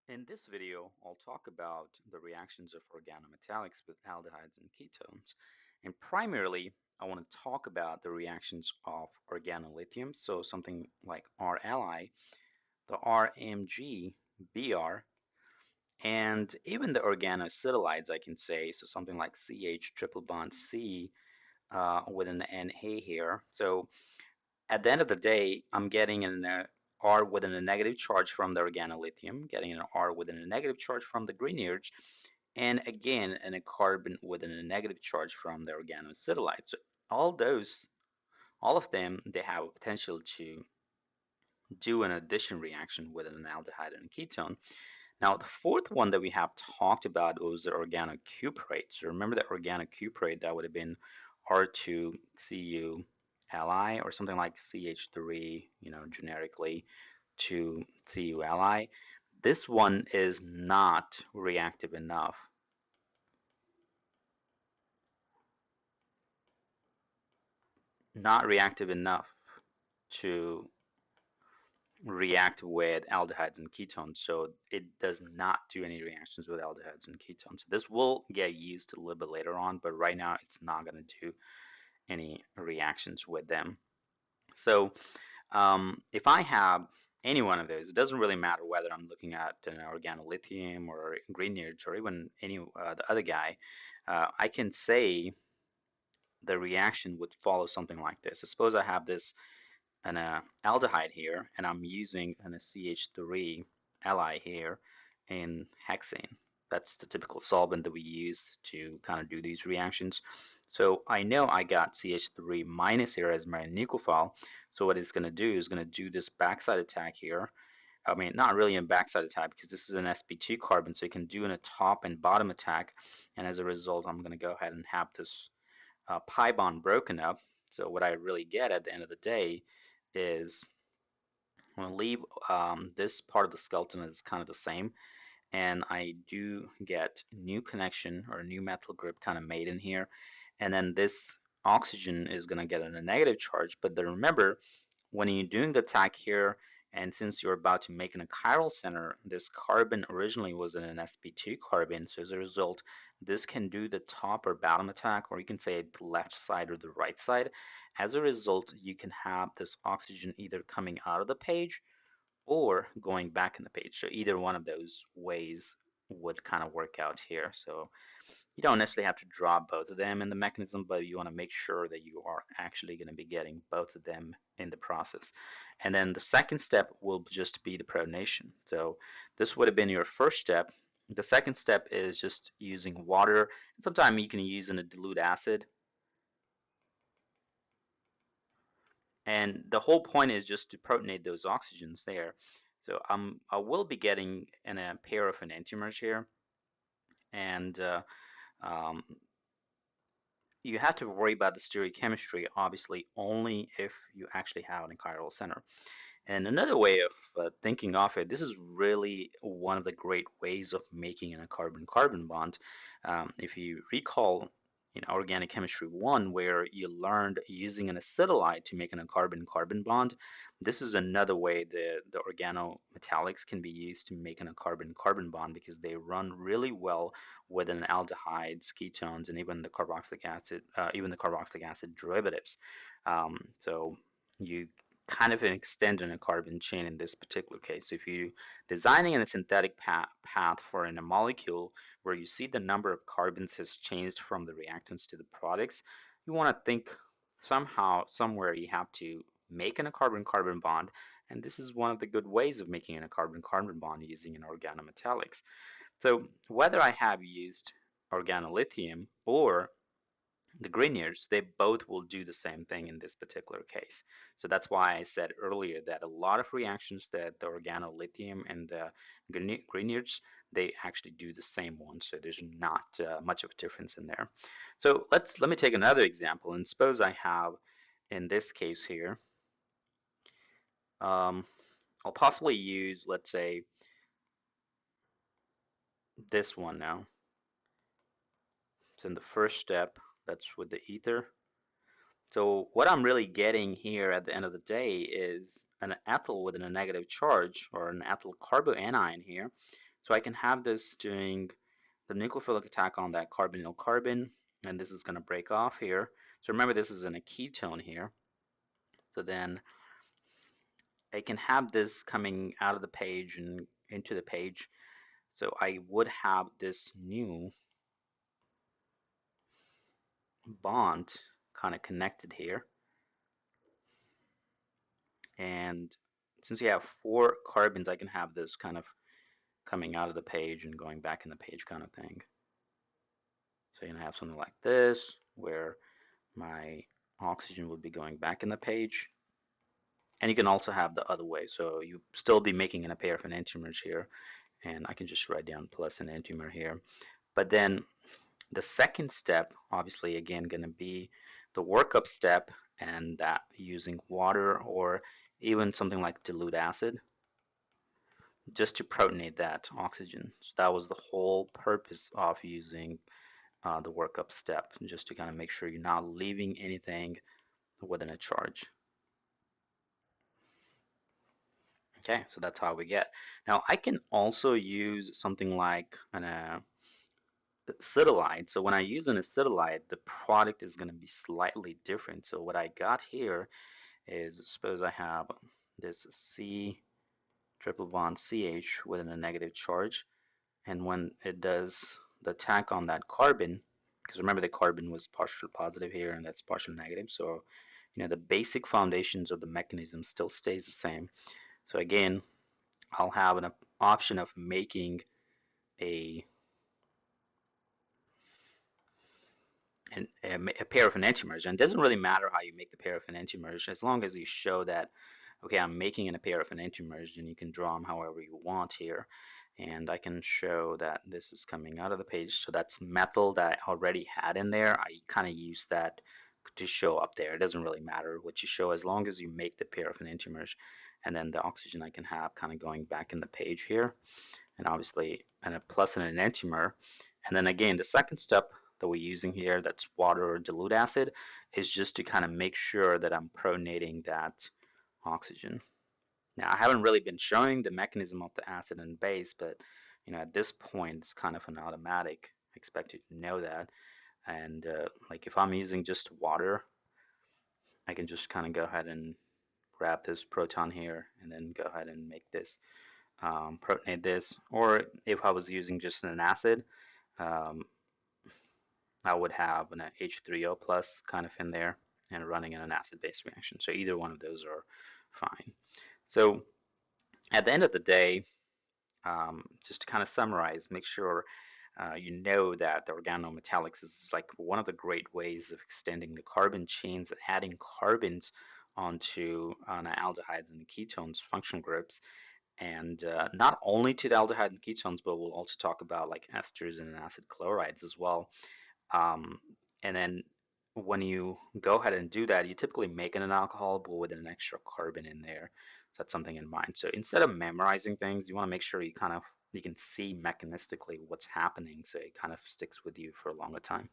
In this video, I'll talk about the reactions of organometallics with aldehydes and ketones. And primarily, I want to talk about the reactions of organolithium, so something like RLi, the RMG, Br, and even the organoacetylides, I can say, so something like CH triple bond C with an Na here. So at the end of the day, I'm getting an R within a negative charge from the organolithium, getting an R within a negative charge from the Grignards, and again, and a carbon within a negative charge from the organoacetylide. So all those, all of them, they have a potential to do an addition reaction with an aldehyde and a ketone. Now, the fourth one that we have talked about was the organocuprate. So remember that organocuprate, that would have been R2Cu Li or something like CH3, generically to Cu Li. This one is not reactive enough. Not reactive enough to react with aldehydes and ketones. So it does not do any reactions with aldehydes and ketones. So this will get used a little bit later on, but right now it's not going to do any reactions with them. So if I have any one of those, it doesn't really matter whether I'm looking at an organolithium or Grignards or even any the other guy. I can say the reaction would follow something like this. Suppose I have this an aldehyde here, and I'm using an CH3 Li here in hexane. That's the typical solvent that we use to kind of do these reactions. So I know I got CH3 minus here as my nucleophile. So what it's going to do is going to do this backside attack here. I mean, not really a backside attack because this is an sp2 carbon, so it can do in a top and bottom attack. And as a result, I'm going to go ahead and have this pi bond broken up. So what I really get at the end of the day is I'm going to leave this part of the skeleton is kind of the same, and I do get new connection or a new metal group kind of made in here, and then this oxygen is going to get a negative charge. But then remember, when you're doing the attack here, and since you're about to make an a chiral center, this carbon originally was an sp2 carbon, so as a result, this can do the top or bottom attack, or you can say the left side or the right side. As a result, you can have this oxygen either coming out of the page or going back in the page. So either one of those ways would kind of work out here. So you don't necessarily have to draw both of them in the mechanism, but you want to make sure that you are actually going to be getting both of them in the process. And then the second step will just be the protonation. So this would have been your first step. The second step is just using water. Sometimes you can use a dilute acid. And the whole point is just to protonate those oxygens there. So I will be getting a pair of enantiomers here, and um, you have to worry about the stereochemistry, obviously, only if you actually have an chiral center. And another way of thinking of it, this is really one of the great ways of making a carbon-carbon bond. If you recall in organic chemistry 1, where you learned using an acetylide to make a carbon-carbon bond, this is another way the organometallics can be used to make a carbon-carbon bond because they run really well with an aldehydes, ketones, and even the carboxylic acid derivatives. So you kind of an extend in a carbon chain in this particular case. So if you designing a synthetic path for in a molecule where you see the number of carbons has changed from the reactants to the products, you want to think somehow, somewhere you have to make a carbon-carbon bond, and this is one of the good ways of making a carbon-carbon bond using an organometallics. So whether I have used organolithium or the Grignards, they both will do the same thing in this particular case. So that's why I said earlier that a lot of reactions that the organolithium and the Grignards, they actually do the same one. So there's not much of a difference in there. So let me take another example. And suppose I have, in this case here, um, I'll possibly use, let's say, this one now. So in the first step, that's with the ether. So what I'm really getting here at the end of the day is an ethyl with a negative charge or an ethyl carboanion here. So I can have this doing the nucleophilic attack on that carbonyl carbon, and this is going to break off here. So remember, this is in a ketone here. So then I can have this coming out of the page and into the page. So I would have this new bond kind of connected here. And since you have four carbons, I can have this kind of coming out of the page and going back in the page kind of thing. So you can have something like this, where my oxygen would be going back in the page. And you can also have the other way. So you still be making a pair of enantiomers here. And I can just write down plus an enantiomer here. But then the second step, obviously, again, going to be the workup step, and that using water or even something like dilute acid just to protonate that oxygen. So that was the whole purpose of using the workup step, just to kind of make sure you're not leaving anything within a charge. Okay, so that's how we get. Now I can also use something like an acetylide. So when I use an acetylide, the product is going to be slightly different. So what I got here is, suppose I have this C triple bond CH within a negative charge, and when it does the attack on that carbon, because remember the carbon was partial positive here and that's partial negative, so the basic foundations of the mechanism still stays the same. So again, I'll have an option of making a a pair of enantiomers, and it doesn't really matter how you make the pair of enantiomers as long as you show that, okay, I'm making a pair of enantiomers, and you can draw them however you want here. And I can show that this is coming out of the page, so that's methyl that I already had in there. I kind of use that to show up there. It doesn't really matter what you show as long as you make the pair of enantiomers. And then the oxygen I can have kind of going back in the page here, and obviously and a plus and an enantiomer. And then again, the second step that we're using here, that's water or dilute acid, is just to kind of make sure that I'm protonating that oxygen. Now, I haven't really been showing the mechanism of the acid and base, but at this point, it's kind of an automatic. I expect you to know that. And like if I'm using just water, I can just kind of go ahead and grab this proton here and then go ahead and make this protonate this. Or if I was using just an acid, um, I would have an H3O plus kind of in there and running in an acid-base reaction. So either one of those are fine. So at the end of the day, just to kind of summarize, make sure you know that the organometallics is like one of the great ways of extending the carbon chains, adding carbons onto aldehydes and ketones function groups, and not only to the aldehyde and ketones, but we'll also talk about like esters and acid chlorides as well. Um, and then when you go ahead and do that, you typically make an alcohol, but with an extra carbon in there. So that's something in mind. So instead of memorizing things, you want to make sure you can see mechanistically what's happening, so it kind of sticks with you for a longer time.